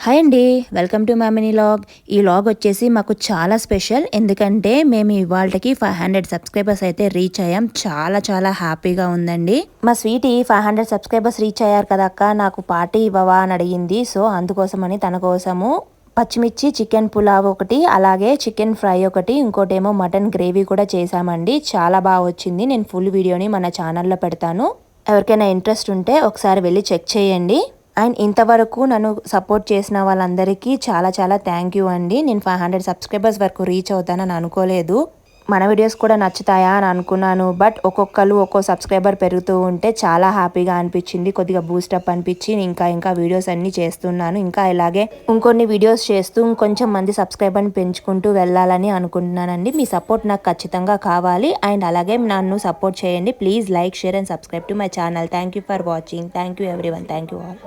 Hi అండి, welcome to my mini log. ఈ log వచ్చేసి మాకు చాలా స్పెషల్. ఎందుకంటే మేము ఇవాళకి 500 సబ్స్క్రైబర్స్ అయితే రీచ్ అయ్యాం. చాలా చాలా హ్యాపీగా ఉందండి. మా స్వీటీ 500 సబ్స్క్రైబర్స్ రీచ్ అయ్యారు కదా అక్క, నాకు పార్టీ ఇవ్వవా అని అడిగింది. సో అందుకోసమని తన కోసము పచ్చిమిర్చి చికెన్ పులావ్ ఒకటి, అలాగే చికెన్ ఫ్రై ఒకటి, ఇంకోటేమో మటన్ గ్రేవీ కూడా చేశామండి. చాలా బాగా వచ్చింది. నేను ఫుల్ వీడియోని మన ఛానల్లో పెడతాను. ఎవరికైనా ఇంట్రెస్ట్ ఉంటే ఒకసారి వెళ్ళి చెక్ చేయండి. అండ్ ఇంతవరకు నన్ను సపోర్ట్ చేసిన వాళ్ళందరికీ చాలా చాలా థ్యాంక్ యూ అండి. నేను 500 సబ్స్క్రైబర్స్ వరకు రీచ్ అవుతానని అనుకోలేదు. మన వీడియోస్ కూడా నచ్చుతాయా అని అనుకున్నాను. బట్ ఒక్కో సబ్స్క్రైబర్ పెరుగుతూ ఉంటే చాలా హ్యాపీగా అనిపించింది. కొద్దిగా బూస్టప్ అనిపించి ఇంకా వీడియోస్ అన్నీ చేస్తున్నాను. ఇంకా ఇలాగే ఇంకొన్ని వీడియోస్ చేస్తూ ఇంకొంచెం మంది సబ్స్క్రైబర్ని పెంచుకుంటూ వెళ్ళాలని అనుకుంటున్నానండి. మీ సపోర్ట్ నాకు ఖచ్చితంగా కావాలి. అండ్ అలాగే నన్ను సపోర్ట్ చేయండి. Please like, share and subscribe to my channel. Thank you for watching. Thank you everyone. Thank you all.